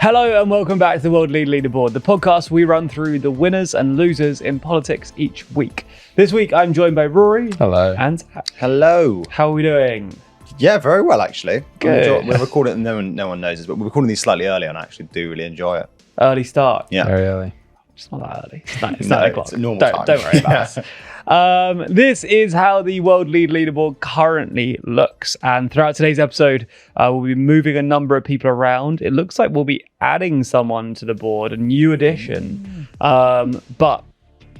Hello and welcome back to the World Lead Leaderboard, the podcast we run through the winners and losers in politics each week. This week I'm joined by Rory. Hello. And Hello. How are we doing? Yeah, very well actually. Good. We're recording, no one knows this, but we're recording these slightly early and I actually do really enjoy it. Early start. Yeah. Very early. It's not that early. It's No, 9 o'clock. it's a normal time. Don't worry about it. This is how the World Lead Leaderboard currently looks. And throughout today's episode, we'll be moving a number of people around. It looks like we'll be adding someone to the board, a new addition. But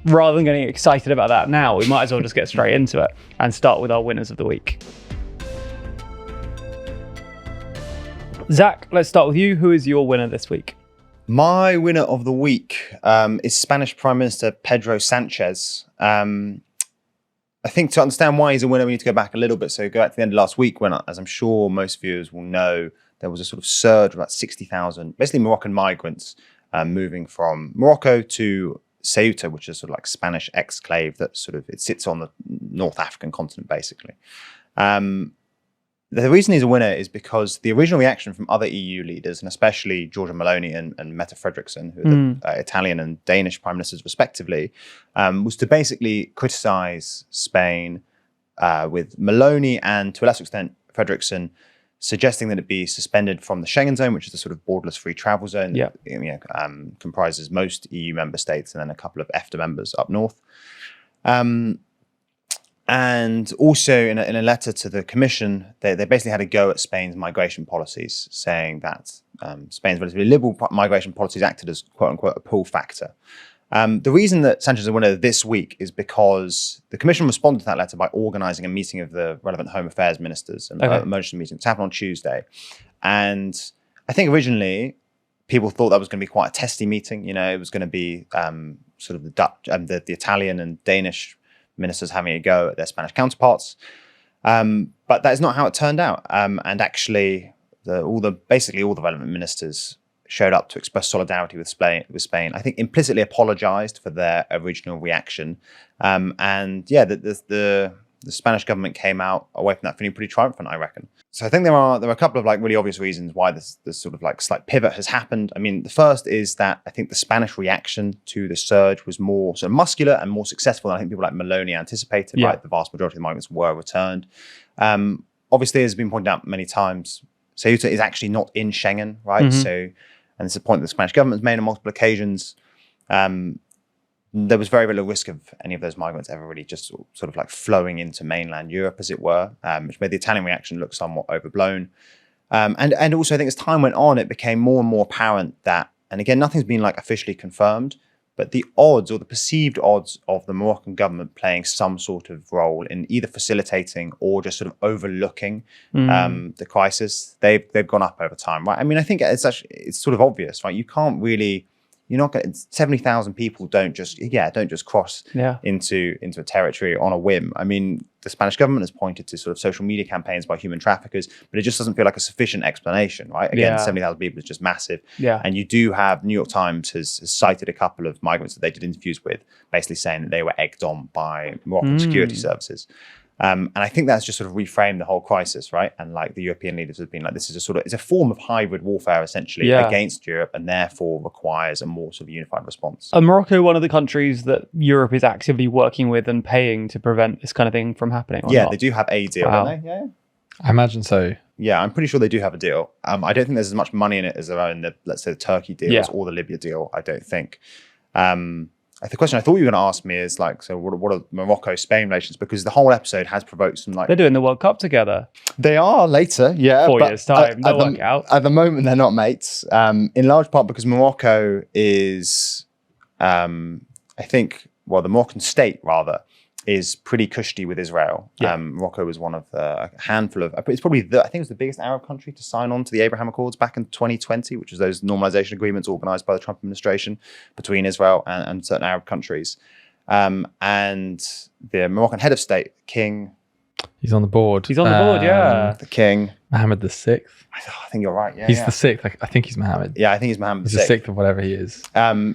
rather than getting excited about that now, we might as well just get straight into it and start with our winners of the week. Zach, let's start with you. Who is your winner this week? My winner of the week is Spanish Prime Minister Pedro Sanchez. I think to understand why he's a winner, we need to go back a little bit. So go back to the end of last week when, as I'm sure most viewers will know, there was a sort of surge of about 60,000, basically Moroccan migrants moving from Morocco to Ceuta, which is sort of like Spanish exclave that sort of, it sits on the North African continent, basically. The reason he's a winner is because the original reaction from other EU leaders, and especially Giorgia Meloni and Mette Frederiksen, who are the Italian and Danish prime ministers respectively, was to basically criticize Spain, with Meloni and to a lesser extent Frederiksen suggesting that it be suspended from the Schengen zone, which is the sort of borderless free travel zone that comprises most EU member states and then a couple of EFTA members up north. And also in a letter to the Commission, they basically had a go at Spain's migration policies, saying that Spain's relatively liberal migration policies acted as quote unquote a pull factor. The reason that Sanchez is a winner this week is because the Commission responded to that letter by organising a meeting of the relevant Home Affairs ministers, an emergency meeting. It's happened on Tuesday. And I think originally people thought that was going to be quite a testy meeting. You know, it was going to be sort of the Dutch, the Italian and Danish ministers having a go at their Spanish counterparts. But that is not how it turned out. And actually, basically all the relevant ministers showed up to express solidarity with Spain. I think implicitly apologized for their original reaction. And yeah, the Spanish government came out away from that feeling pretty triumphant, I reckon. So I think there are a couple of like really obvious reasons why this sort of like slight pivot has happened. I mean, the first is that I think the Spanish reaction to the surge was more sort of muscular and more successful than I think people like Meloni anticipated. Right, the vast majority of the migrants were returned. Obviously, as has been pointed out many times, Ceuta is actually not in Schengen, right? So, and it's a point that the Spanish government has made on multiple occasions. There was very little risk of any of those migrants ever really just sort of like flowing into mainland Europe, as it were, which made the Italian reaction look somewhat overblown. And also, I think as time went on, it became more and more apparent that, and again, nothing's been like officially confirmed, but the odds or the perceived odds of the Moroccan government playing some sort of role in either facilitating or just sort of overlooking the crisis, they've gone up over time, right? I mean, I think it's sort of obvious, right? You can't really. You're not going. 70,000 people don't just cross into a territory on a whim. I mean, the Spanish government has pointed to sort of social media campaigns by human traffickers, but it just doesn't feel like a sufficient explanation, right? Again, 70,000 people is just massive. Yeah. And you do have New York Times has cited a couple of migrants that they did interviews with, basically saying that they were egged on by Moroccan security services. And I think that's just sort of reframed the whole crisis, right? And like the European leaders have been like, this is it's a form of hybrid warfare essentially against Europe, and therefore requires a more sort of unified response. Are Morocco one of the countries that Europe is actively working with and paying to prevent this kind of thing from happening? Or not? They do have a deal, don't they? Yeah. I imagine so. Yeah, I'm pretty sure they do have a deal. I don't think there's as much money in it as around let's say the Turkey deals or the Libya deal. I don't think. The question I thought you were going to ask me is like, so what are Morocco-Spain relations? Because the whole episode has provoked some like... They're doing the World Cup together. They are later, yeah. 4 years' time, they'll work out. At the moment, they're not mates. In large part because Morocco is, the Moroccan state, rather, is pretty cushy with Israel. Morocco was one of a handful of, it's probably I think it was the biggest Arab country to sign on to the Abraham Accords back in 2020, which was those normalization agreements organized by the Trump administration between Israel and certain Arab countries. And the Moroccan head of state, King... He's on the board. The King. Mohammed VI. I think you're right. Yeah, he's the sixth. I think he's Mohammed. Yeah, I think he's Mohammed VI. He's the sixth of whatever he is.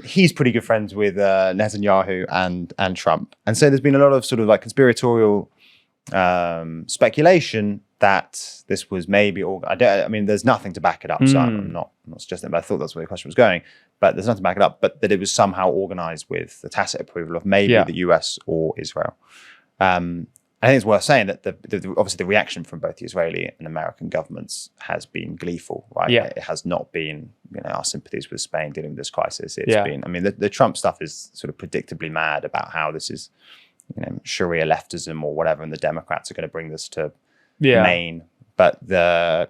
He's pretty good friends with Netanyahu and Trump. And so there's been a lot of sort of like conspiratorial speculation that this was maybe, or I mean, there's nothing to back it up. So I'm not suggesting, but I thought that's where the question was going. But there's nothing to back it up. But that it was somehow organized with the tacit approval of maybe the US or Israel. I think it's worth saying that obviously the reaction from both the Israeli and American governments has been gleeful, right? Yeah. It has not been, our sympathies with Spain dealing with this crisis. It's been, I mean, the Trump stuff is sort of predictably mad about how this is, Sharia leftism or whatever, and the Democrats are going to bring this to Maine. But the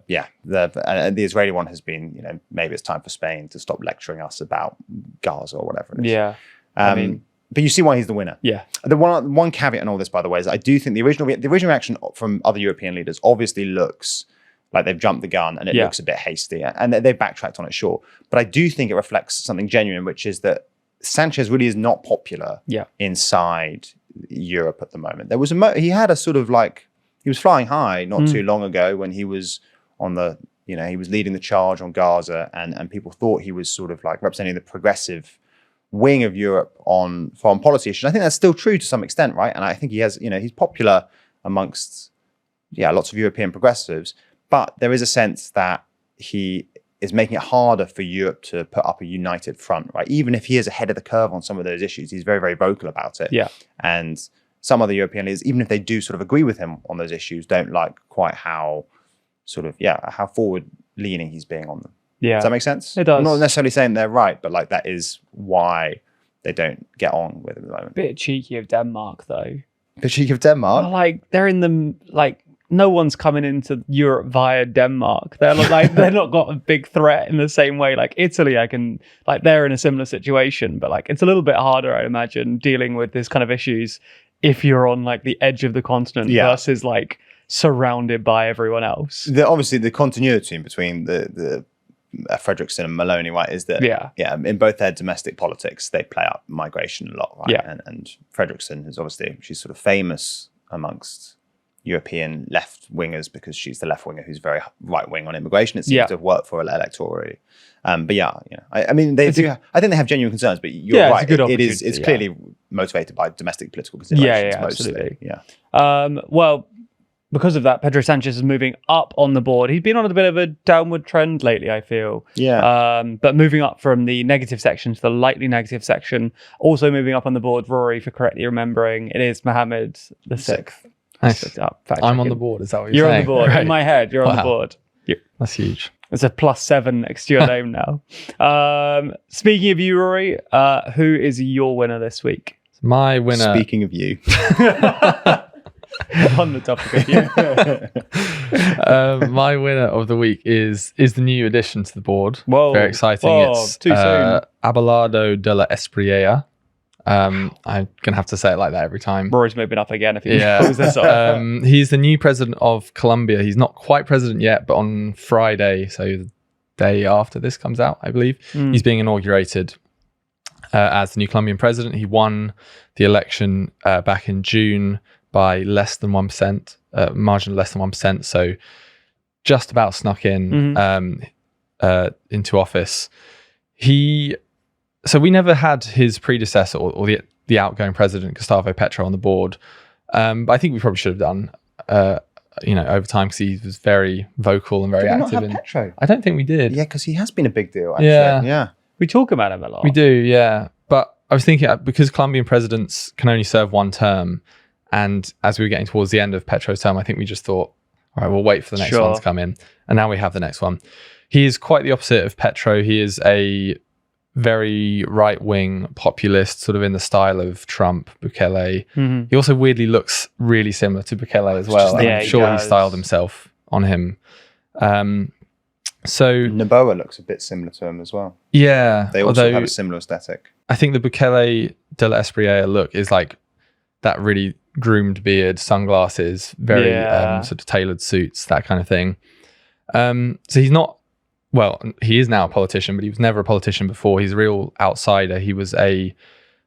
Israeli one has been, maybe it's time for Spain to stop lecturing us about Gaza or whatever it is. Yeah. But you see why he's the winner. Yeah. The one caveat in all this, by the way, is I do think the original reaction from other European leaders obviously looks like they've jumped the gun and it looks a bit hasty, and they've backtracked on it, sure. But I do think it reflects something genuine, which is that Sanchez really is not popular inside Europe at the moment. There was he had a sort of he was flying high not too long ago when he was on the, he was leading the charge on Gaza, and people thought he was sort of representing the progressive wing of Europe on foreign policy issues. I think that's still true to some extent, right? And I think he has, he's popular amongst, lots of European progressives, but there is a sense that he is making it harder for Europe to put up a united front, right? Even if he is ahead of the curve on some of those issues, he's very, very vocal about it. Yeah. And some other European leaders, even if they do sort of agree with him on those issues, don't like quite how how forward leaning he's being on them. Yeah. Does that make sense? It does. I'm not necessarily saying they're right, but that is why they don't get on with it at the moment. Bit cheeky of Denmark, though. Bit cheeky of Denmark? Well, they're in the, no one's coming into Europe via Denmark. They're they're not got a big threat in the same way. Italy, they're in a similar situation, but it's a little bit harder, I imagine, dealing with this kind of issues if you're on the edge of the continent versus surrounded by everyone else. Obviously, the continuity between the Fredrickson and Maloney, right, is that in both their domestic politics they play up migration a lot, right? And Fredrickson is obviously, she's sort of famous amongst European left wingers because she's the left winger who's very right wing on immigration. It seems to have worked for her electorally. But I mean, I think they have genuine concerns, but you're right. It's clearly motivated by domestic political considerations. Absolutely. Well, because of that, Pedro Sanchez is moving up on the board. He's been on a bit of a downward trend lately, I feel. Yeah. But moving up from the negative section to the lightly negative section. Also moving up on the board, Rory, for correctly remembering, it is Mohammed the Sixth. Nice. I'm on the board. Is that what you're saying? On the board. Right. In my head, you're on the board. That's huge. It's a +7 next to your name now. Speaking of you, Rory, who is your winner this week? My winner. Speaking of you. On the topic of you. My winner of the week is the new addition to the board. Whoa. Very exciting. It's too soon. Abelardo de la Espriella. I'm gonna have to say it like that every time. Rory's moving up again if he pulls this off. He's the new president of Colombia. He's not quite president yet, but on Friday, so the day after this comes out, I believe, he's being inaugurated as the new Colombian president. He won the election back in June by less than 1%, margin of less than 1%. So just about snuck in into office. So we never had his predecessor or the outgoing president, Gustavo Petro, on the board. But I think we probably should have done, over time, because he was very vocal and very active. Did we not have Petro? I don't think we did. Yeah, because he has been a big deal, actually. Yeah. We talk about him a lot. We do, yeah. But I was thinking, because Colombian presidents can only serve one term, and as we were getting towards the end of Petro's term, I think we just thought, all right, we'll wait for the next one to come in. And now we have the next one. He is quite the opposite of Petro. He is a very right-wing populist, sort of in the style of Trump, Bukele. He also weirdly looks really similar to Bukele as well. I'm sure he styled himself on him. So Noboa looks a bit similar to him as well. Yeah. They also have a similar aesthetic. I think the Bukele de la Espriella look is like that really groomed beard, sunglasses, very sort of tailored suits, that kind of thing. So he's not, well, he is now a politician, but he was never a politician before. He's a real outsider. He was a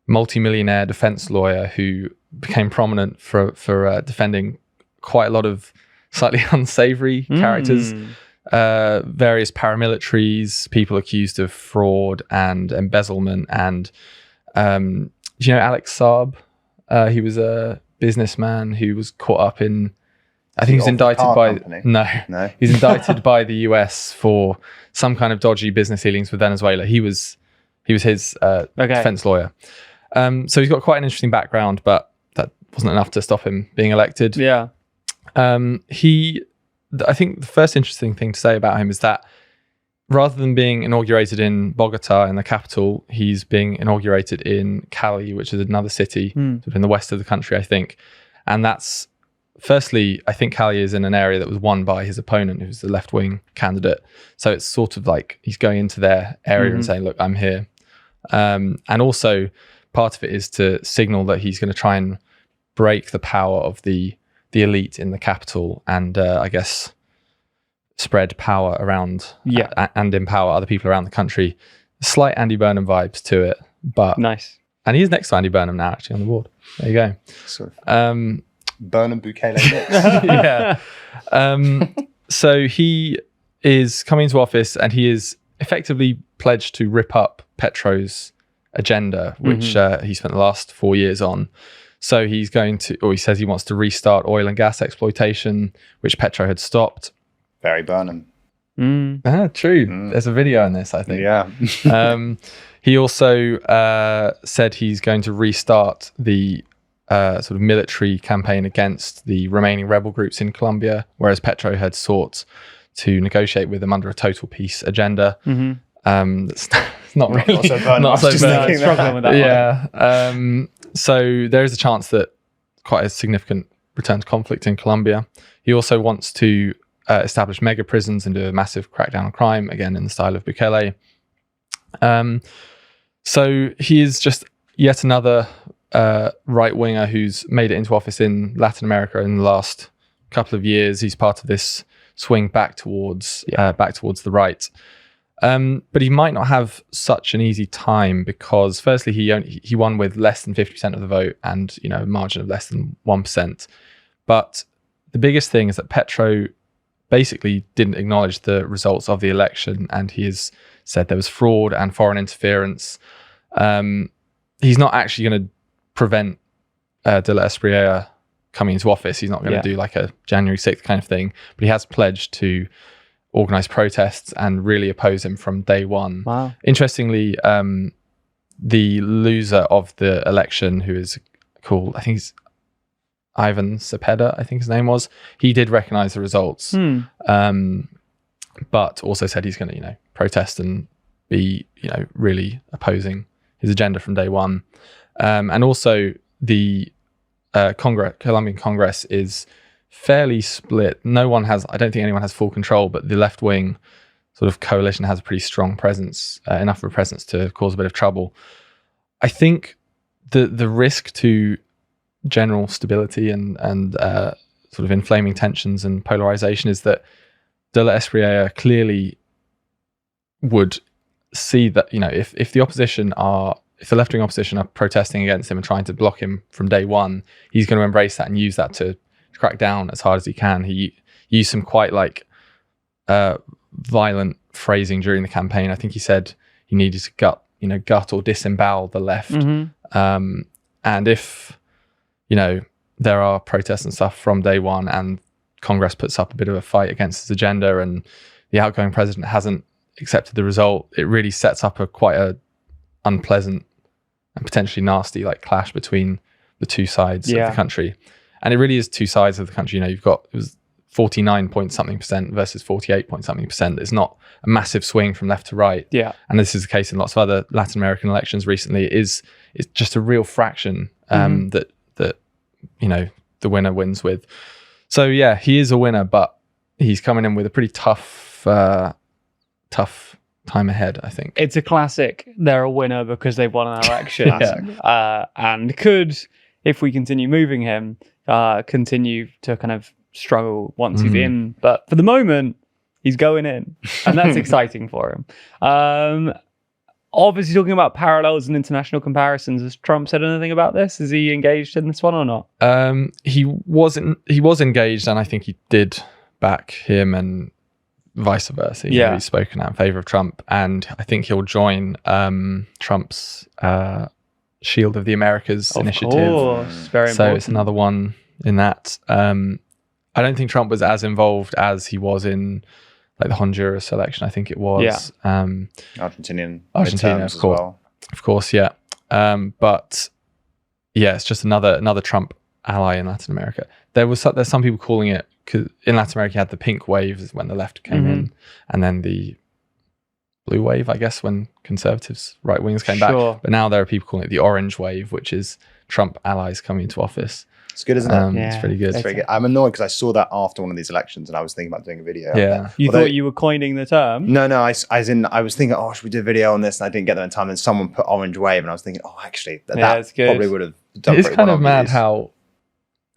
multimillionaire defense lawyer who became prominent for defending quite a lot of slightly unsavory characters, various paramilitaries, people accused of fraud and embezzlement. And do you know Alex Saab? He was a businessman who was caught up in I think he was indicted by No? he's indicted by the US for some kind of dodgy business dealings with Venezuela. He was his defense lawyer. So he's got quite an interesting background, but that wasn't enough to stop him being elected. Yeah. I think the first interesting thing to say about him is that rather than being inaugurated in Bogota, in the capital, he's being inaugurated in Cali, which is another city sort of in the west of the country, I think. And that's, firstly, I think Cali is in an area that was won by his opponent, who's the left-wing candidate. So it's sort of like he's going into their area and saying, look, I'm here. And also part of it is to signal that he's going to try and break the power of the elite in the capital and I guess spread power around and empower other people around the country. Slight Andy Burnham vibes to it, but nice. And he's next to Andy Burnham now, actually, on the board. There you go. Sort of Burnham Bukele mix. Yeah. So he is coming into office and he is effectively pledged to rip up Petro's agenda, which he spent the last 4 years on. So he's going to, or he says he wants to restart oil and gas exploitation, which Petro had stopped. Very Burnham. True. There's a video on this, I think. Yeah. He also said he's going to restart the sort of military campaign against the remaining rebel groups in Colombia, whereas Petro had sought to negotiate with them under a total peace agenda. That's not really not so Burnham. Struggling with that one. So there is a chance that quite a significant return to conflict in Colombia. He also wants to establish mega prisons and do a massive crackdown on crime, again in the style of Bukele. So he is just yet another right-winger who's made it into office in Latin America in the last couple of years. He's part of this swing back towards the right. But he might not have such an easy time because firstly, he won with less than 50% of the vote and, a margin of less than 1%. But the biggest thing is that Petro basically didn't acknowledge the results of the election, and he has said there was fraud and foreign interference. He's not actually going to prevent De La Espriella coming into office. He's not going to do like a January 6th kind of thing, but he has pledged to organize protests and really oppose him from day one. Wow. Interestingly, the loser of the election, who is called, I think he's Ivan Cepeda, I think his name was, he did recognize the results, but also said he's going to, protest and be, really opposing his agenda from day one. And also the Colombian Congress is fairly split. I don't think anyone has full control, but the left-wing sort of coalition has a pretty strong presence, enough of a presence to cause a bit of trouble. I think the risk to general stability and sort of inflaming tensions and polarization is that De La Espriella clearly would see that, if the left-wing opposition are protesting against him and trying to block him from day one, he's going to embrace that and use that to crack down as hard as he can. He used some quite violent phrasing during the campaign. I think he said he needed to gut or disembowel the left. And if, there are protests and stuff from day one and Congress puts up a bit of a fight against his agenda and the outgoing president hasn't accepted the result, it really sets up quite a unpleasant and potentially nasty clash between the two sides of the country. And it really is two sides of the country. You've got, it was 49 point something percent versus 48 point something percent. It's not a massive swing from left to right. Yeah. And this is the case in lots of other Latin American elections recently. It's just a real fraction that the winner wins with. So yeah, he is a winner, but he's coming in with a pretty tough time ahead, I think. It's a classic. They're a winner because they've won an election. And could, if we continue moving him, continue to kind of struggle once he's in. But for the moment, he's going in. And that's exciting for him. Obviously, talking about parallels and international comparisons, has Trump said anything about this? Is he engaged in this one or not? He was engaged, and I think he did back him and vice versa. He's spoken out in favor of Trump, and I think he'll join Trump's Shield of the Americas initiative. Of course, very important. So it's another one in that. I don't think Trump was as involved as he was in like the Honduras election. I think it was. Argentina, of course. well. Of course, yeah. But yeah, it's just another Trump ally in Latin America. There's some people calling it, because in Latin America you had the pink wave when the left came in, and then the blue wave, I guess, when conservatives, right wingers came back. But now there are people calling it the orange wave, which is Trump allies coming into office. It's good, isn't it? It's pretty good. It's very good. I'm annoyed because I saw that after one of these elections, and I was thinking about doing a video. Yeah, you thought you were coining the term? No. I was thinking, should we do a video on this? And I didn't get there in time. And someone put orange wave, and I was thinking, actually, that probably would have done. It's kind of mad how,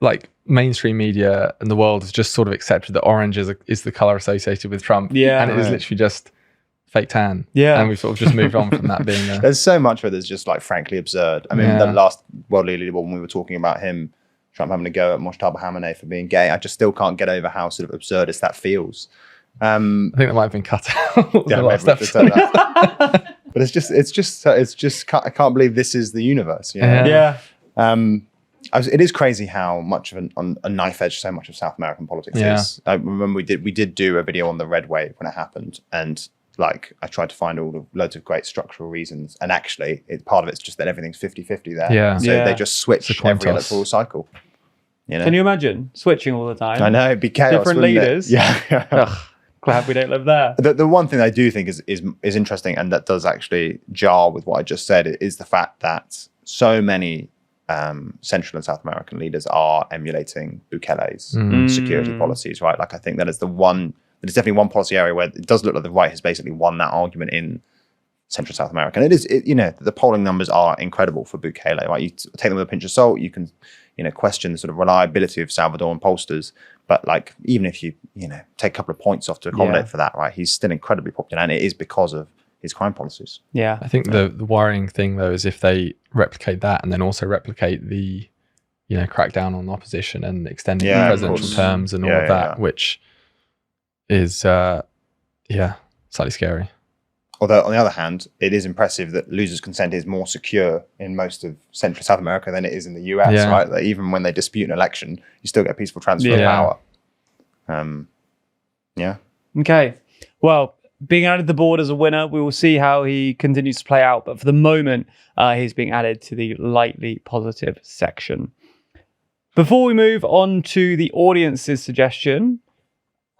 like, mainstream media and the world has just sort of accepted that orange is the color associated with Trump. Yeah, and it is literally just fake tan. Yeah, and we've sort of just moved on from that being there. There's so much of it that's just like frankly absurd. I mean, the last World Leaderboard, when we were talking about Trump having to go at Mojtaba Hamane for being gay, I just still can't get over how sort of absurdist that feels. I think that might have been cut out. Yeah, but it's just I can't believe this is the universe. You know? Yeah. It is crazy how much of a knife edge so much of South American politics is. I remember we did do a video on the red wave when it happened, and like I tried to find loads of great structural reasons, and actually part of it's just that everything's 50-50 there. Yeah. So they just switch every electoral cycle. You know? Can you imagine switching all the time? I know, it'd be chaos. Different leaders. Yeah. Ugh, glad we don't live there. The one thing I do think is interesting, and that does actually jar with what I just said, is the fact that so many Central and South American leaders are emulating Bukele's security policies, right? Like I think that is definitely one policy area where it does look like the right has basically won that argument in Central South America. And the polling numbers are incredible for Bukele, right? You take them with a pinch of salt, you can, question the sort of reliability of Salvadoran pollsters. But like, even if you, take a couple of points off to accommodate for that, right? He's still incredibly popular, and it is because of his crime policies. Yeah. I think the worrying thing though is if they replicate that and then also replicate the, crackdown on opposition and extending the presidential terms and all of that, which is, slightly scary. Although, on the other hand, it is impressive that losers' consent is more secure in most of Central South America than it is in the US, right? That even when they dispute an election, you still get a peaceful transfer of power. Okay. Well, being added to the board as a winner, we will see how he continues to play out. But for the moment, he's being added to the lightly positive section. Before we move on to the audience's suggestion,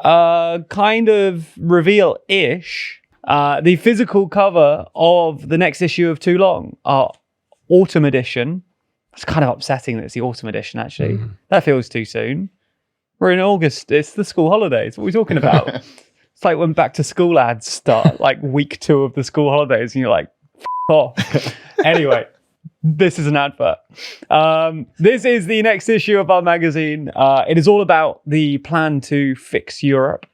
kind of reveal-ish, the physical cover of the next issue of Too Long, our autumn edition. It's kind of upsetting that it's the autumn edition, actually. That feels too soon. We're in August. It's the school holidays. What are we talking about? It's like when back to school ads start, like week 2 of the school holidays, and you're like, F off. Anyway, this is an advert. This is the next issue of our magazine. It is all about the plan to fix Europe,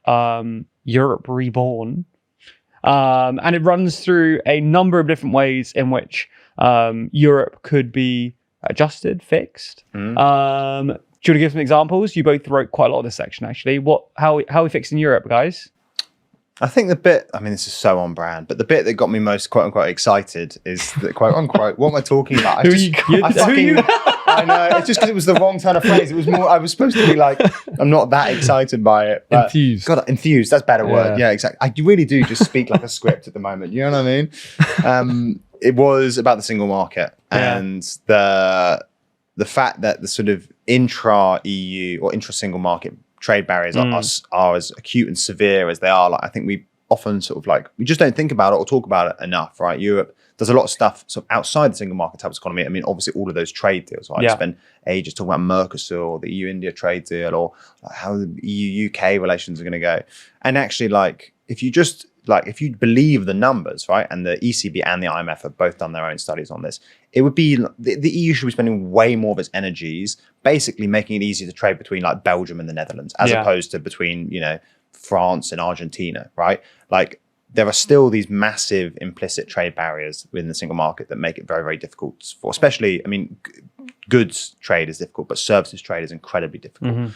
Europe Reborn. And it runs through a number of different ways in which Europe could be adjusted, fixed. Do you want to give some examples? You both wrote quite a lot of this section, actually. How are we fixing Europe, guys? I think this is so on brand, but the bit that got me most quote unquote excited is the quote unquote, what am I talking about? I know, it's just because it was the wrong turn of phrase. It was more, I was supposed to be like, I'm not that excited by it. But enthused. God, enthused, that's a better word. Yeah, exactly. I really do just speak like a script at the moment. You know what I mean? It was about the single market and the fact that the sort of intra-EU or intra-single market trade barriers are as acute and severe as they are. Like, I think we often sort of like, we just don't think about it or talk about it enough, right? Europe does a lot of stuff sort of outside the single market type of economy. I mean, obviously all of those trade deals, right? I spent ages talking about Mercosur or the EU-India trade deal or like how the EU-UK relations are going to go. And actually, like, if you believe the numbers, right? And the ECB and the IMF have both done their own studies on this. It would be, the EU should be spending way more of its energies basically making it easier to trade between like Belgium and the Netherlands as opposed to between, France and Argentina, right? Like, there are still these massive implicit trade barriers within the single market that make it very, very difficult for, especially, I mean, goods trade is difficult, but services trade is incredibly difficult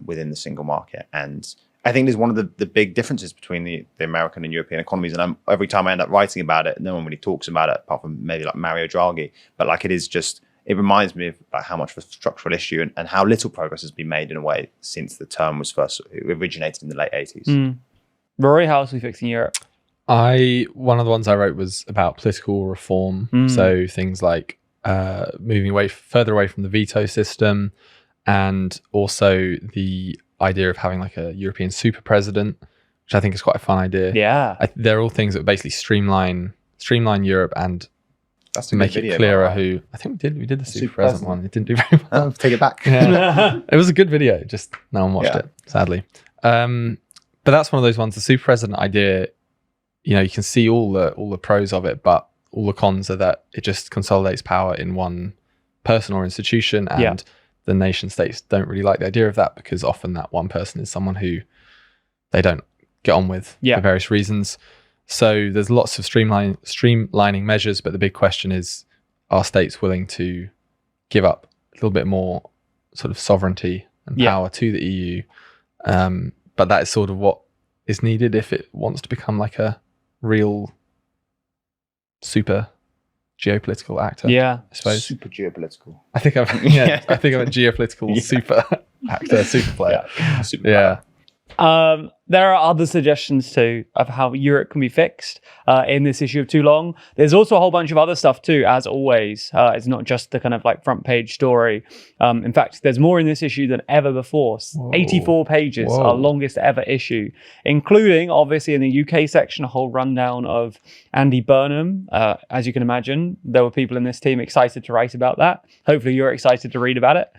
within the single market. And I think there's one of the big differences between the American and European economies. And every time I end up writing about it, no one really talks about it apart from maybe like Mario Draghi. But like, it is just, it reminds me of about how much of a structural issue and how little progress has been made in a way since the term was first originated in the late 80s. Rory, how else are we fixing Europe? One of the ones I wrote was about political reform. So things like moving further away from the veto system, and also the idea of having like a European super president, which I think is quite a fun idea. Yeah. They're all things that would basically streamline Europe and make it clearer who. I think we did the super president one. It didn't do very well. Take it back. Yeah. It was a good video, just no one watched it, sadly. But that's one of those ones, the super president idea, you can see all the pros of it, but all the cons are that it just consolidates power in one person or institution, and the nation states don't really like the idea of that, because often that one person is someone who they don't get on with for various reasons. So there's lots of streamlining measures, but the big question is, are states willing to give up a little bit more sort of sovereignty and power to the EU? But that is sort of what is needed if it wants to become like a real super geopolitical actor. Yeah, I suppose. Super geopolitical. I think I'm a geopolitical super actor, super player. Super player. There are other suggestions too of how Europe can be fixed in this issue of Too Long. There's also a whole bunch of other stuff too, as always. It's not just the kind of like front page story. In fact, there's more in this issue than ever before. 84 pages, our longest ever issue, including obviously in the UK section, a whole rundown of Andy Burnham. As you can imagine, there were people in this team excited to write about that. Hopefully you're excited to read about it.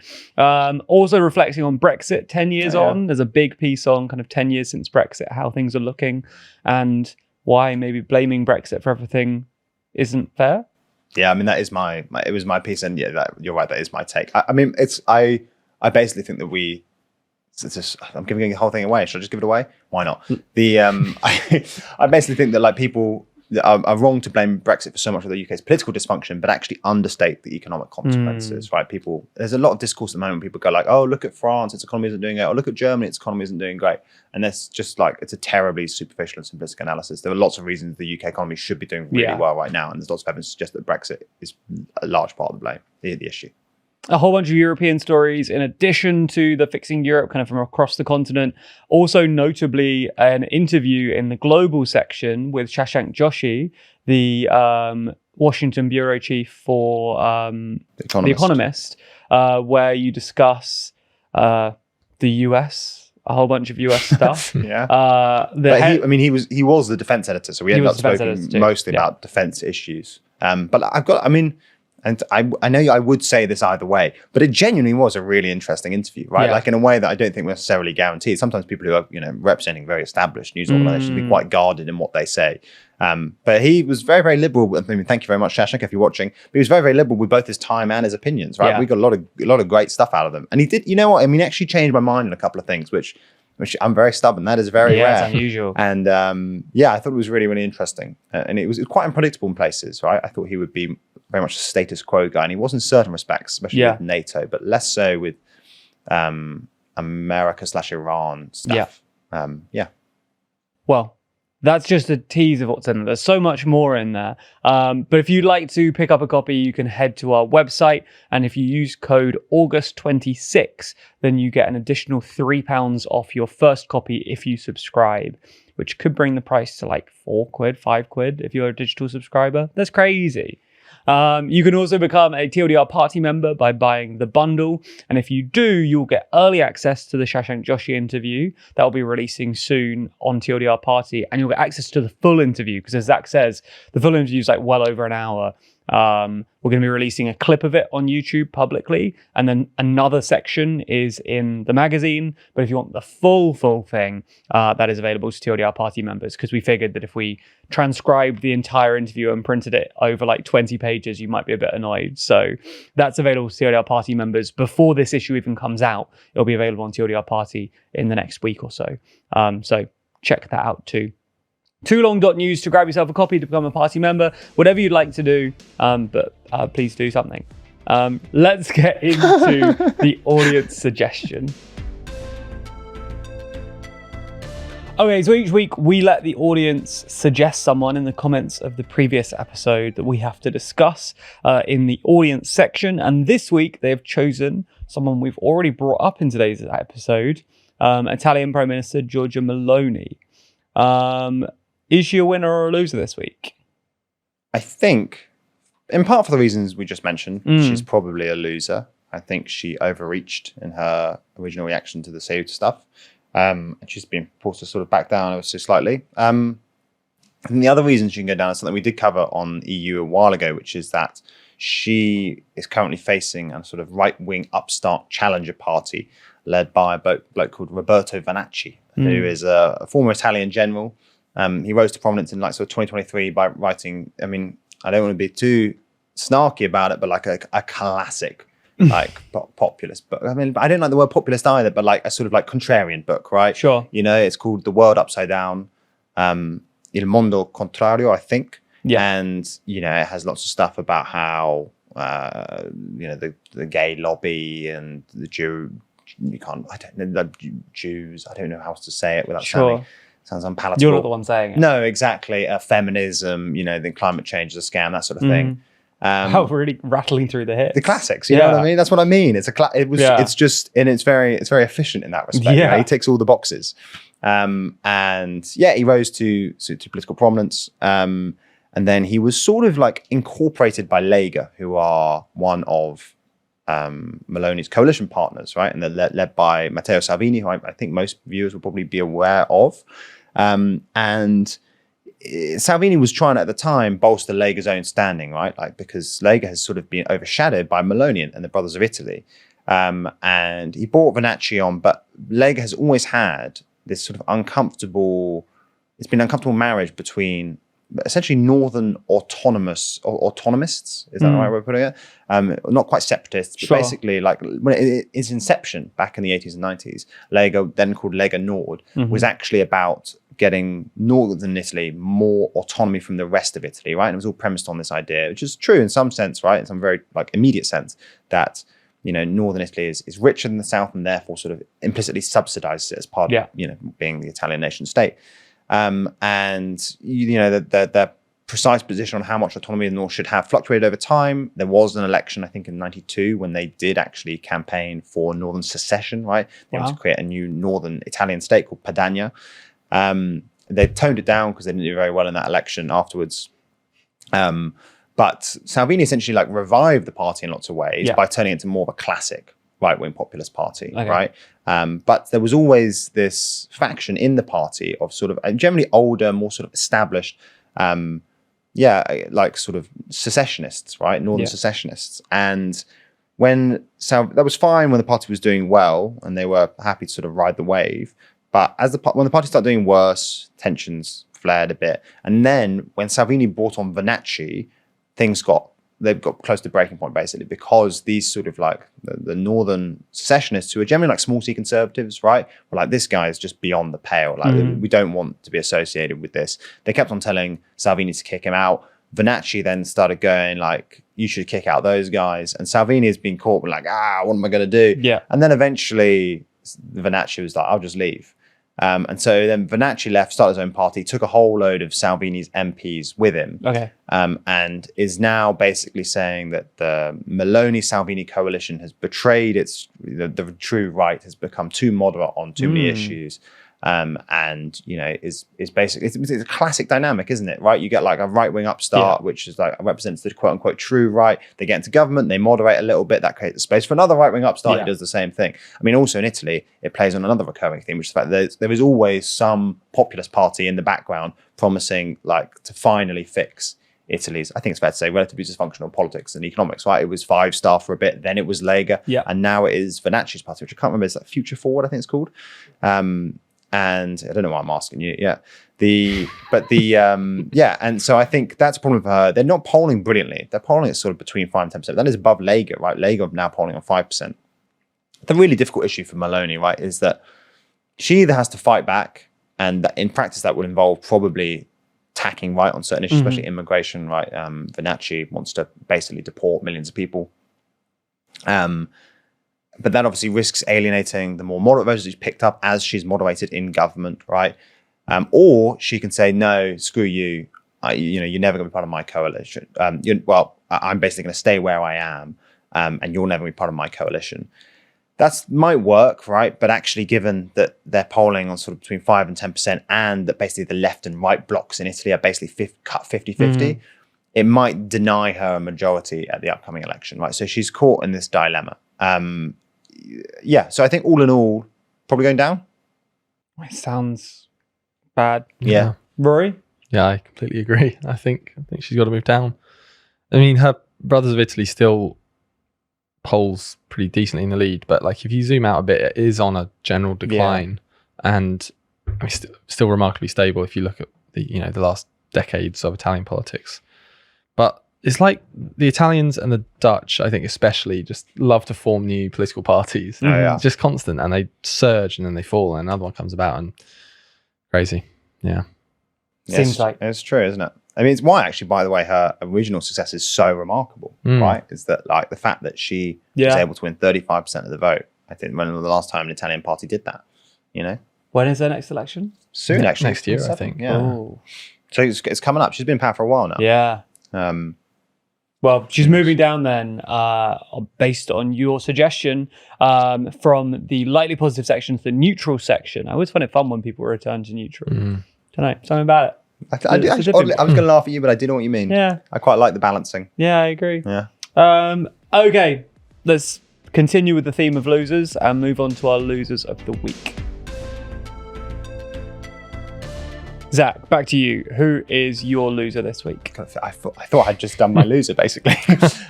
Also reflecting on Brexit 10 years on. There's a big piece on kind of 10 years since Brexit, how things are looking, and why maybe blaming Brexit for everything isn't fair. Yeah, I mean, that is my it was my piece, and you're right, that is my take. I mean, I basically think that I'm giving the whole thing away. Should I just give it away? Why not? I basically think that like people are wrong to blame Brexit for so much of the UK's political dysfunction, but actually understate the economic consequences, right? There's a lot of discourse at the moment. People go like, oh, look at France, its economy isn't doing it. Or look at Germany, its economy isn't doing great. And that's just like, it's a terribly superficial and simplistic analysis. There are lots of reasons the UK economy should be doing really well right now. And there's lots of evidence to suggest that Brexit is a large part of the blame, the issue. A whole bunch of European stories in addition to the Fixing Europe kind of from across the continent. Also notably an interview in the global section with Shashank Joshi, the Washington bureau chief for The Economist, where you discuss the US, a whole bunch of US stuff. He was the defense editor, so we ended up speaking mostly about defense issues. And I know I would say this either way, but it genuinely was a really interesting interview, right? Like in a way that I don't think we're necessarily guaranteed. Sometimes people who are, representing very established news organizations be quite guarded in what they say. But he was very, very liberal. I mean, thank you very much, Shashank, if you're watching. But he was very, very liberal with both his time and his opinions, right? We got a lot of great stuff out of them. And he did, you know what? I mean, he actually changed my mind on a couple of things, which I'm very stubborn. That is very rare. It's unusual. And I thought it was really, really interesting. And it was quite unpredictable in places, right? I thought he would be very much a status quo guy, and he was in certain respects, especially with NATO, but less so with America/Iran stuff. Well, that's just a tease of what's in there. There's so much more in there. But if you'd like to pick up a copy, you can head to our website. And if you use code August26, then you get an additional £3 off your first copy if you subscribe, which could bring the price to like £4, £5 if you're a digital subscriber. That's crazy. You can also become a TLDR party member by buying the bundle. And if you do, you'll get early access to the Shashank Joshi interview that will be releasing soon on TLDR party. And you'll get access to the full interview because, as Zach says, the full interview is like well over an hour. We're going to be releasing a clip of it on YouTube publicly, and then another section is in the magazine. But if you want the full thing, that is available to TLDR party members, because we figured that if we transcribed the entire interview and printed it over like 20 pages, you might be a bit annoyed. So that's available to TLDR party members before this issue even comes out. It'll be available on TLDR party in the next week or so. So check that out too. toolong.news to grab yourself a copy to become a party member, whatever you'd like to do, but please do something. Let's get into the audience suggestion. Okay, so each week we let the audience suggest someone in the comments of the previous episode that we have to discuss in the audience section. And this week they have chosen someone we've already brought up in today's episode, Italian Prime Minister Giorgia Meloni. Is she a winner or a loser this week? I think, in part for the reasons we just mentioned, she's probably a loser. I think she overreached in her original reaction to the Ceuta stuff. And she's been forced to sort of back down ever so slightly. And the other reason she can go down is something we did cover on EU a while ago, which is that she is currently facing a sort of right-wing upstart challenger party led by a bloke called Roberto Vanacci, who is a former Italian general. He rose to prominence in like sort of 2023 by writing, I mean, I don't want to be too snarky about it, but like a classic like populist book. I mean, I don't like the word populist either, but like a sort of like contrarian book, right? Sure. You know, it's called The World Upside Down, Il Mondo Contrario, I think. Yeah. And, you know, it has lots of stuff about how, you know, the gay lobby and the Jews, I don't know how else to say it without sounds unpalatable. You're not the one saying it. No, exactly. Feminism, you know, the climate change is a scam, that sort of thing. Really rattling through the hits. The classics, you know what I mean? That's what I mean. It's just, and it's very efficient in that respect. Yeah. You know? He ticks all the boxes. And yeah, he rose to political prominence. And then he was sort of like incorporated by Lega, who are one of Meloni's coalition partners, right? And they're led by Matteo Salvini, who I think most viewers will probably be aware of. And Salvini was trying at the time bolster Lega's own standing, right? Like because Lega has sort of been overshadowed by Meloni and the Brothers of Italy. And he brought Vanacci on, but Lega has always had this sort of uncomfortable marriage between essentially northern autonomists. Is that the right way of putting it? Not quite separatists, but basically like when its inception back in the 80s and 90s, Lega, then called Lega Nord, was actually about getting northern Italy more autonomy from the rest of Italy, right? And it was all premised on this idea, which is true in some sense, right? In some very like immediate sense, that, you know, northern Italy is richer than the south and therefore sort of implicitly subsidizes it as part of, you know, being the Italian nation state. And, you know, their precise position on how much autonomy the north should have fluctuated over time. There was an election, I think, in 92 when they did actually campaign for northern secession, right? They wanted to create a new northern Italian state called Padania. They toned it down because they didn't do very well in that election afterwards. But Salvini essentially like revived the party in lots of ways by turning it into more of a classic right-wing populist party, right? But there was always this faction in the party of sort of generally older, more sort of established, like sort of secessionists, right? Northern secessionists. And when that was fine when the party was doing well and they were happy to sort of ride the wave. But when the party started doing worse, tensions flared a bit. And then when Salvini brought on Vanacci, they've got close to breaking point basically, because these sort of like the northern secessionists who are generally like small C conservatives, right? Were like, this guy is just beyond the pale. Like we don't want to be associated with this. They kept on telling Salvini to kick him out. Vanacci then started going like, you should kick out those guys. And Salvini has been caught with like, what am I going to do? Yeah. And then eventually Vanacci was like, I'll just leave. And so then Vanacci left, started his own party, took a whole load of Salvini's MPs with him, and is now basically saying that the Meloni-Salvini coalition has betrayed the true right, has become too moderate on too many issues, and you know is basically it's a classic dynamic, isn't it? Right, you get like a right-wing upstart, which is like represents the quote-unquote true right. They get into government, they moderate a little bit, that creates a space for another right-wing upstart who does the same thing. I mean, also in Italy, it plays on another recurring theme, which is the fact that there is always some populist party in the background promising like to finally fix Italy's, I think it's fair to say, relatively dysfunctional politics and economics, right? It was Five Star for a bit, then it was Lega, and now it is Vanacci's party, which I can't remember, it's like Future Forward, I think it's called. And I don't know why I'm asking you. And so I think that's a problem for her. They're not polling brilliantly. They're polling at sort of between 5 and 10%. That is above Lega, right? Lega now polling on 5%. The really difficult issue for Meloni, right, is that she either has to fight back, and that in practice that will involve probably tacking right on certain issues, especially immigration, right? Vanacci wants to basically deport millions of people. But that obviously risks alienating the more moderate voters she's picked up as she's moderated in government, right? Or she can say, no, screw you. You're never going to be part of my coalition. I'm basically going to stay where I am, and you're never going to be part of my coalition. That might work, right? But actually, given that they're polling on sort of between 5 and 10%, and that basically the left and right blocks in Italy are basically cut 50-50, it might deny her a majority at the upcoming election, right? So she's caught in this dilemma. So I think all in all, probably going down. It sounds bad. Yeah. Rory? Yeah, I completely agree. I think she's got to move down. I mean, her Brothers of Italy still polls pretty decently in the lead, but like if you zoom out a bit, it is on a general decline, and I mean, still remarkably stable if you look at the last decades of Italian politics. But it's like the Italians and the Dutch, I think especially, just love to form new political parties. It's just constant, and they surge and then they fall, and another one comes about, and crazy. Yeah. Seems like it's true, isn't it? I mean, it's why actually, by the way, her original success is so remarkable, right? Is that like the fact that she was able to win 35% of the vote? I think when the last time an Italian party did that, When is their next election? Soon, actually. Next year, I think. Yeah. Ooh. So it's coming up. She's been in power for a while now. Yeah. Well, she's moving down then, based on your suggestion, from the lightly positive section to the neutral section. I always find it fun when people return to neutral. Don't know, something about it. I was going to laugh at you, but I did know what you mean. Yeah. I quite like the balancing. Yeah, I agree. Yeah. Okay, let's continue with the theme of losers and move on to our losers of the week. Zach, back to you. Who is your loser this week? I thought I'd just done my loser, basically.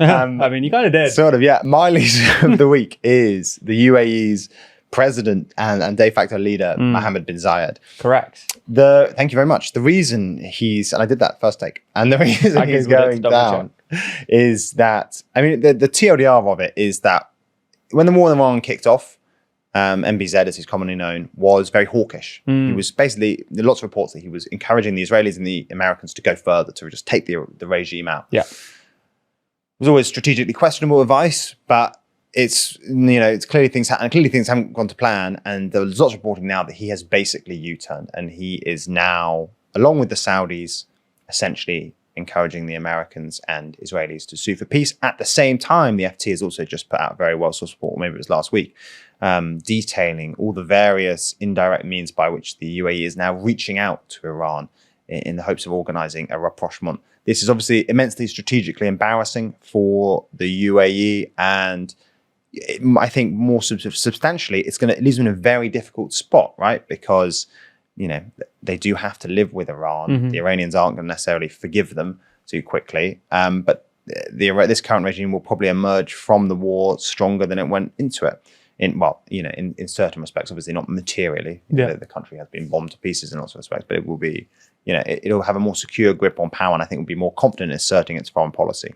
I mean, you kind of did. Sort of, yeah. My loser of the week is the UAE's president and de facto leader, Mohammed bin Zayed. Correct. Thank you very much. The reason and I did that first take, and the reason he's going down is that, I mean, the TLDR of it is that when the war in Iran kicked off, MBZ, as he's commonly known, was very hawkish. He was basically, there are lots of reports that he was encouraging the Israelis and the Americans to go further, to just take the regime out. Yeah. It was always strategically questionable advice, but it's clearly things haven't gone to plan, and there's lots of reporting now that he has basically U-turned, and he is now, along with the Saudis, essentially encouraging the Americans and Israelis to sue for peace. At the same time, the FT has also just put out a very well-sourced report, or maybe it was last week, detailing all the various indirect means by which the UAE is now reaching out to Iran in the hopes of organizing a rapprochement. This is obviously immensely strategically embarrassing for the UAE, and I think more substantially, it's going to leave them in a very difficult spot, right? Because they do have to live with Iran. The Iranians aren't going to necessarily forgive them too quickly, but this current regime will probably emerge from the war stronger than it went into it. In certain respects, obviously not materially. The country has been bombed to pieces in lots of respects, but it will be, it'll have a more secure grip on power, and I think will be more confident in asserting its foreign policy.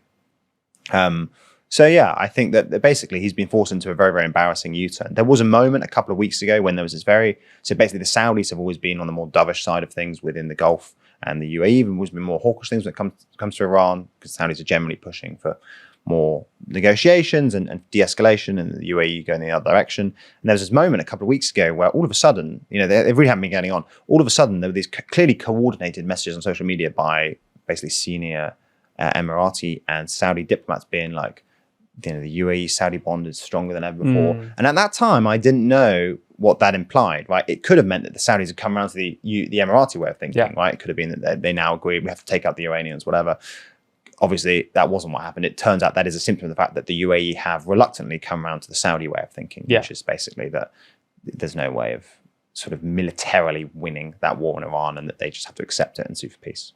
I think that basically he's been forced into a very, very embarrassing U-turn. There was a moment a couple of weeks ago when there was basically the Saudis have always been on the more dovish side of things within the Gulf, and the UAE have always been more hawkish things when it comes to Iran, because the Saudis are generally pushing for more negotiations and de-escalation, and the UAE going in the other direction. And there was this moment a couple of weeks ago where all of a sudden, they really haven't been getting on. All of a sudden, there were these clearly coordinated messages on social media by basically senior Emirati and Saudi diplomats being like, the UAE-Saudi bond is stronger than ever before. And at that time, I didn't know what that implied, right? It could have meant that the Saudis had come around to the Emirati way of thinking, right? It could have been that they now agree we have to take out the Iranians, whatever. Obviously, that wasn't what happened. It turns out that is a symptom of the fact that the UAE have reluctantly come around to the Saudi way of thinking, which is basically that there's no way of sort of militarily winning that war in Iran, and that they just have to accept it and sue for peace.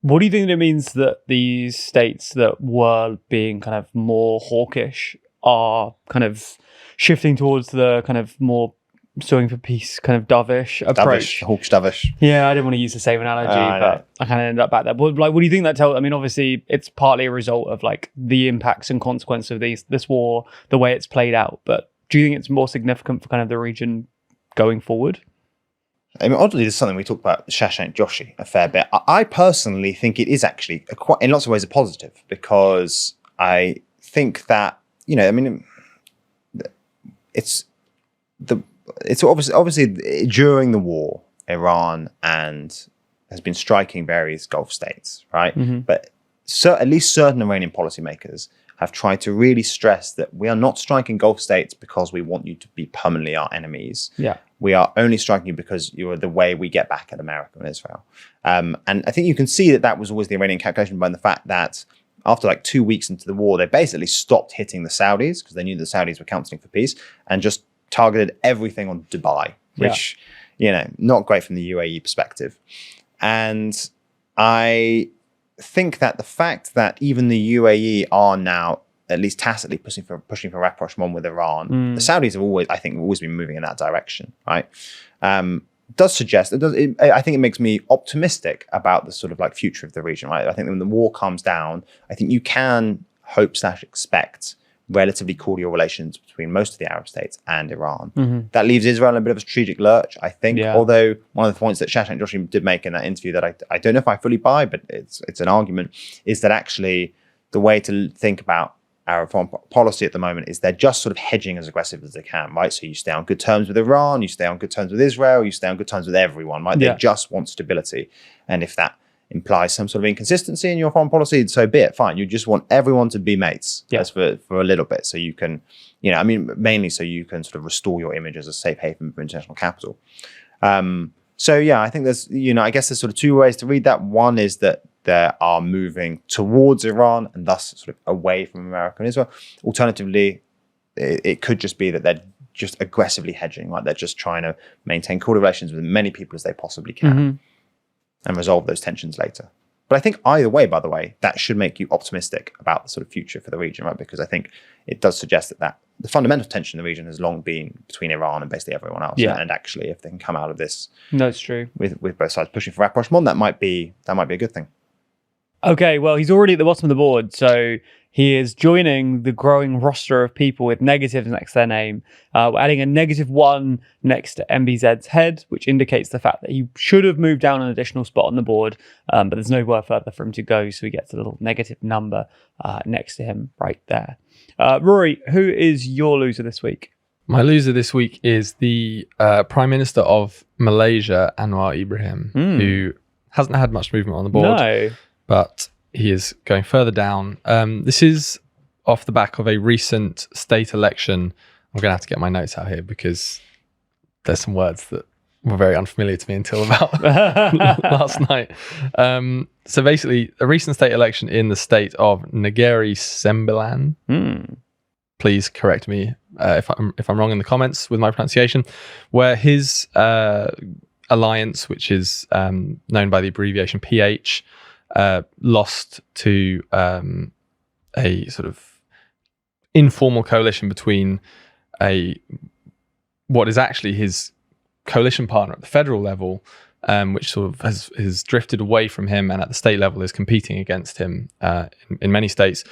What do you think it means that these states that were being kind of more hawkish are kind of shifting towards the kind of more suing for peace, kind of dovish approach? Hawkish, dovish. Yeah, I didn't want to use the same analogy, but I kind of ended up back there. But what do you think that tells? I mean, obviously, it's partly a result of like the impacts and consequences of this war, the way it's played out. But do you think it's more significant for kind of the region going forward? I mean, oddly, there's something we talked about, Shashank Joshi, a fair bit. I personally think it is actually, in lots of ways, a positive, because I think that, it's obviously during the war, Iran and has been striking various Gulf states, right? But at least certain Iranian policymakers have tried to really stress that we are not striking Gulf states because we want you to be permanently our enemies. Yeah. We are only striking you because you are the way we get back at America and Israel. And I think you can see that was always the Iranian calculation by the fact that after like 2 weeks into the war, they basically stopped hitting the Saudis because they knew the Saudis were counseling for peace and just targeted everything on Dubai, which, not great from the UAE perspective. And I think that the fact that even the UAE are now at least tacitly pushing for rapprochement with Iran, the Saudis have always been moving in that direction, right? Does suggest I think it makes me optimistic about the sort of like future of the region, right? I think when the war calms down, I think you can hope/expect relatively cordial relations between most of the Arab states and Iran. That leaves Israel in a bit of a strategic lurch, I think. Yeah. Although one of the points that Shashank Joshi did make in that interview that I don't know if I fully buy, but it's an argument, is that actually the way to think about Arab foreign policy at the moment is they're just sort of hedging as aggressive as they can, right? So you stay on good terms with Iran, you stay on good terms with Israel, you stay on good terms with everyone, right? They just want stability. And if that implies some sort of inconsistency in your foreign policy, so be it, fine. You just want everyone to be mates for a little bit so you can, mainly so you can sort of restore your image as a safe haven for international capital. I think there's, I guess there's sort of two ways to read that. One is that they are moving towards Iran and thus sort of away from America and Israel. Alternatively, it could just be that they're just aggressively hedging, like they're just trying to maintain cordial relations with as many people as they possibly can and resolve those tensions later. But I think either way, by the way, that should make you optimistic about the sort of future for the region, right? Because I think it does suggest that the fundamental tension in the region has long been between Iran and basically everyone else. Yeah. And actually, if they can come out of this, that's true, with both sides pushing for rapprochement, that might be a good thing. Okay, well, he's already at the bottom of the board, so he is joining the growing roster of people with negatives next to their name. We're adding a -1 next to MBZ's head, which indicates the fact that he should have moved down an additional spot on the board, but there's nowhere further for him to go, so he gets a little negative number next to him right there. Rory, who is your loser this week? My loser this week is the Prime Minister of Malaysia, Anwar Ibrahim, who hasn't had much movement on the board. No. But he is going further down. This is off the back of a recent state election. I'm going to have to get my notes out here because there's some words that were very unfamiliar to me until about last night. So basically, a recent state election in the state of Negeri Sembilan. Please correct me if I'm wrong in the comments with my pronunciation. Where his alliance, which is known by the abbreviation PH, lost to a sort of informal coalition between what is actually his coalition partner at the federal level, which sort of has drifted away from him, and at the state level is competing against him in many states.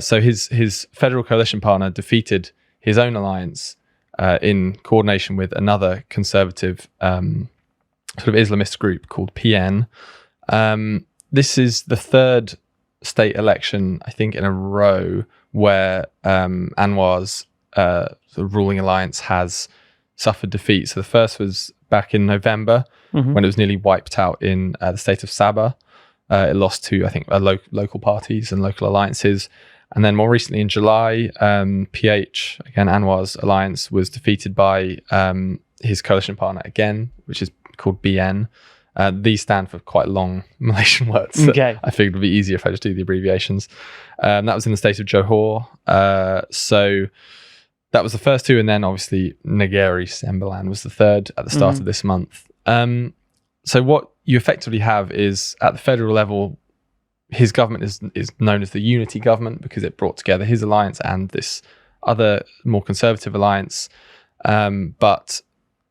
So his federal coalition partner defeated his own alliance in coordination with another conservative sort of Islamist group called PN. This is the third state election, I think, in a row where Anwar's sort of ruling alliance has suffered defeat. So the first was back in November when it was nearly wiped out in the state of Sabah. It lost to, I think, local parties and local alliances. And then more recently in July, PH, again, Anwar's alliance, was defeated by his coalition partner again, which is called BN. These stand for quite long Malaysian words. Okay. I figured it would be easier if I just do the abbreviations. That was in the state of Johor. So that was the first two. And then obviously Negeri Sembilan was the third at the start of this month. So what you effectively have is at the federal level, his government is known as the unity government because it brought together his alliance and this other more conservative alliance. But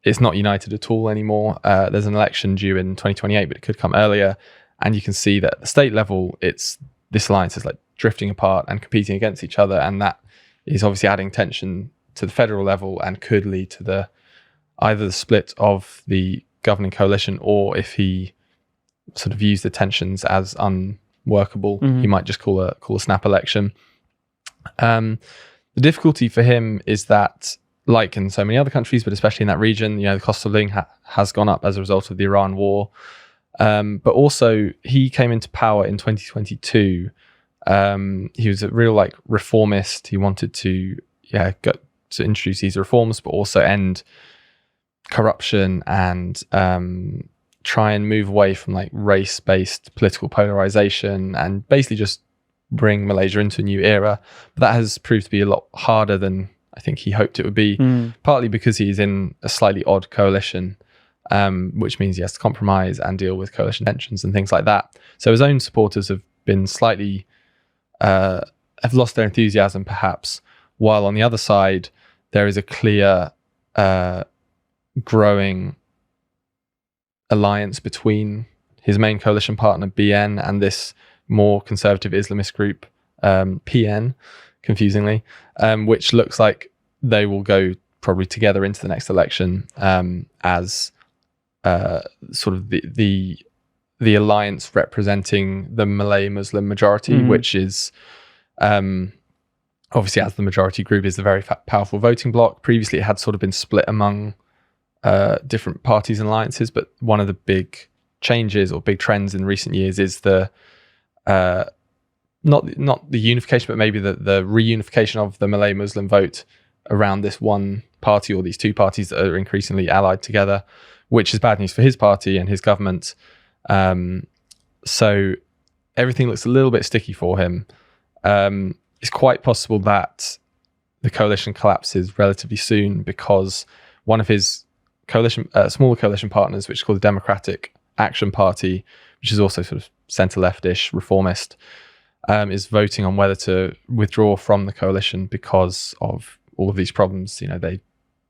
it's not united at all anymore. There's an election due in 2028, but it could come earlier. And you can see that at the state level, this alliance is like drifting apart and competing against each other. And that is obviously adding tension to the federal level and could lead to either the split of the governing coalition, or if he sort of views the tensions as unworkable, he might just call a snap election. The difficulty for him is that like in so many other countries, but especially in that region, the cost of living has gone up as a result of the Iran war. But also he came into power in 2022. He was a real reformist. He wanted to introduce these reforms, but also end corruption and try and move away from race-based political polarization and basically just bring Malaysia into a new era. But that has proved to be a lot harder than I think he hoped it would be, partly because he's in a slightly odd coalition, which means he has to compromise and deal with coalition tensions and things like that. So his own supporters have been slightly, have lost their enthusiasm perhaps, while on the other side, there is a clear growing alliance between his main coalition partner, BN, and this more conservative Islamist group, PN, confusingly, which looks like they will go probably together into the next election as sort of the alliance representing the Malay Muslim majority, which is obviously, as the majority group, is a very powerful voting bloc. Previously, it had sort of been split among different parties and alliances, but one of the big changes or big trends in recent years is the not the unification, but maybe the reunification of the Malay Muslim vote around this one party or these two parties that are increasingly allied together, which is bad news for his party and his government. So everything looks a little bit sticky for him. It's quite possible that the coalition collapses relatively soon because one of his smaller coalition partners, which is called the Democratic Action Party, which is also sort of centre-leftish, reformist, is voting on whether to withdraw from the coalition because of all of these problems. They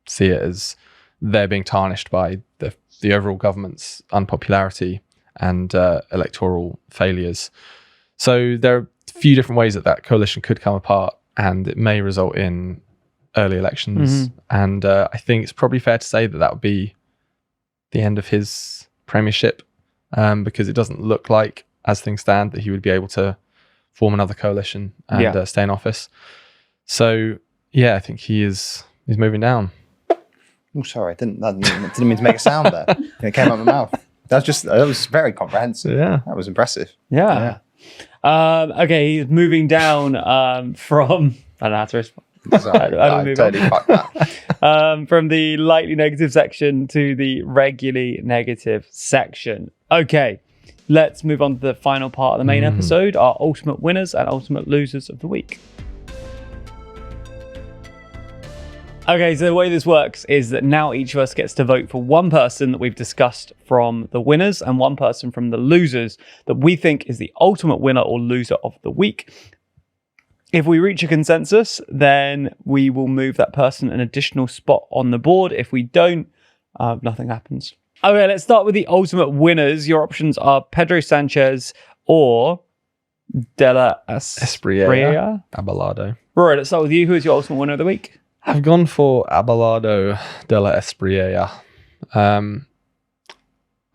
see it as they're being tarnished by the overall government's unpopularity and electoral failures. So there are a few different ways that coalition could come apart, and it may result in early elections. And I think it's probably fair to say that would be the end of his premiership, because it doesn't look like, as things stand, that he would be able to form another coalition and stay in office. So I think he's moving down. Oh, sorry, I didn't mean to make a sound there. It came out of my mouth. That was very comprehensive. Yeah, that was impressive. Yeah. Okay, he's moving down from. I don't know how to respond. Sorry, I totally fucked that. From the lightly negative section to the regularly negative section. Okay, let's move on to the final part of the main episode, our ultimate winners and ultimate losers of the week. Okay, so the way this works is that now each of us gets to vote for one person that we've discussed from the winners and one person from the losers that we think is the ultimate winner or loser of the week. If we reach a consensus, then we will move that person an additional spot on the board. If we don't, nothing happens. Okay, let's start with the ultimate winners. Your options are Pedro Sanchez or De La Espriella. Abelardo. Rory, let's start with you. Who is your ultimate winner of the week? I've gone for Abelardo de la Espriella.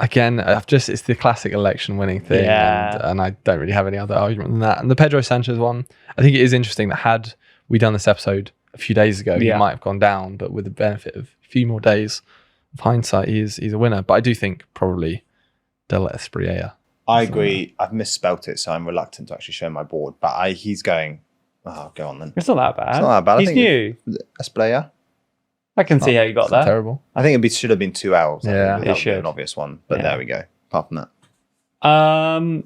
Again, it's the classic election winning thing, and I don't really have any other argument than that. And the Pedro Sanchez one, I think it is interesting that had we done this episode a few days ago, he might have gone down, but with the benefit of a few more days of hindsight, he's a winner. But I do think probably de la Espriella. I agree. I've misspelt it, so I'm reluctant to actually show my board. But he's going. Oh, go on then. It's not that bad. It's not that bad. He's new. Espriella. I can see how you got that. Terrible. I think it should have been 2 hours. Yeah, that would be an obvious one. But there we go. Apart from that,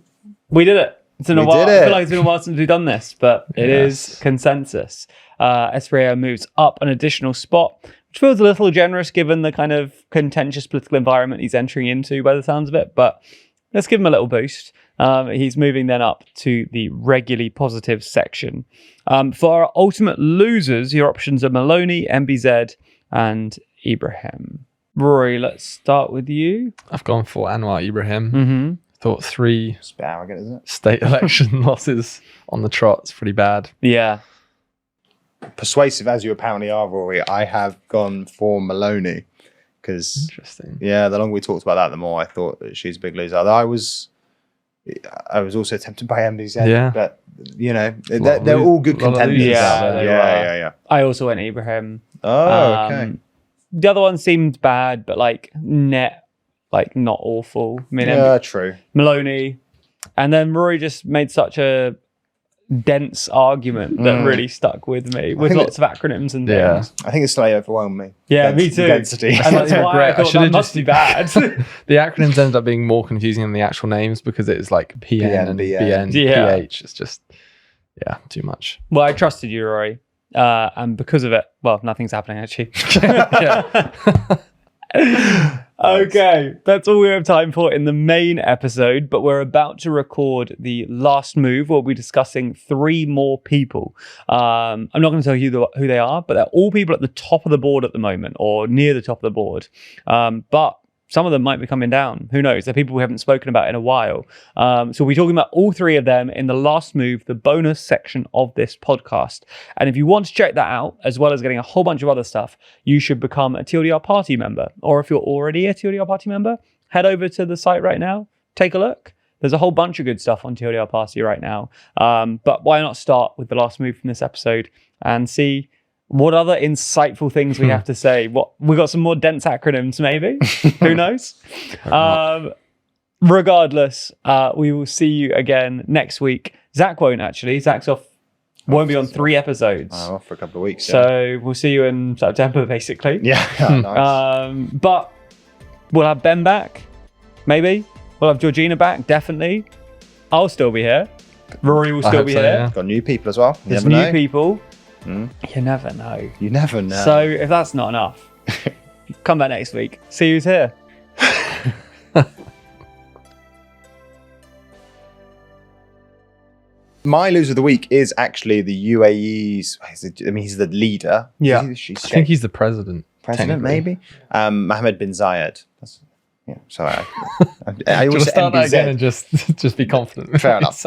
we did it. It's been a while. did it. I feel like it's been a while since we've done this, but it is consensus. Espriella moves up an additional spot, which feels a little generous given the kind of contentious political environment he's entering into by the sounds of it. But let's give him a little boost. He's moving then up to the regularly positive section. For our ultimate losers, your options are Maloney, MBZ, and Ibrahim. Rory, let's start with you. I've gone for Anwar Ibrahim. Thought 3 it's a bit arrogant, isn't it? state election losses on the trot. It's pretty bad. Yeah. Persuasive as you apparently are, Rory, I have gone for Maloney because Interesting. the longer we talked about that, the more I thought that she's a big loser. Although I was I was also tempted by MBZ. Yeah. But, they're all good contenders. Yeah. I also went Ibrahim. Oh, okay. The other one seemed bad, but like not awful. I mean, True. Maloney. And then Rory just made such a dense argument that really stuck with me, with lots of acronyms and things. I think it's slightly overwhelmed me. Yeah, me too. Density. And that's why I thought that must be bad. The acronyms ended up being more confusing than the actual names because it's like PN and BN, PH. It's just, too much. Well, I trusted you, Rory. And because of it, well, nothing's happening actually. Okay, that's all we have time for in the main episode, but we're about to record the last move. We'll be discussing 3 more people. I'm not going to tell you who they are, but they're all people at the top of the board at the moment, or near the top of the board. But some of them might be coming down. Who knows? They're people we haven't spoken about in a while. So we'll be talking about all 3 of them in the last move, the bonus section of this podcast. And if you want to check that out, as well as getting a whole bunch of other stuff, you should become a TLDR party member. Or if you're already a TLDR party member, head over to the site right now, take a look. There's a whole bunch of good stuff on TLDR Party right now. But why not start with the last move from this episode and see what other insightful things we have to say? We got some more dense acronyms, maybe. Who knows? Regardless, we will see you again next week. Zach won't actually. Zach's off. Won't be on 3 episodes. I'm off for a couple of weeks. So we'll see you in September, basically. Yeah. Nice. But we'll have Ben back, maybe. We'll have Georgina back, definitely. I'll still be here. Rory will still be here. Yeah. Got new people as well. There's new people. You never know. You never know. So if that's not enough, come back next week. See who's here. My loser of the week is actually the UAE's. He's the leader. Yeah. I think he's the president. President, maybe. Mohammed bin Zayed. I I always start that say again MBZ. and just be confident. Fair enough.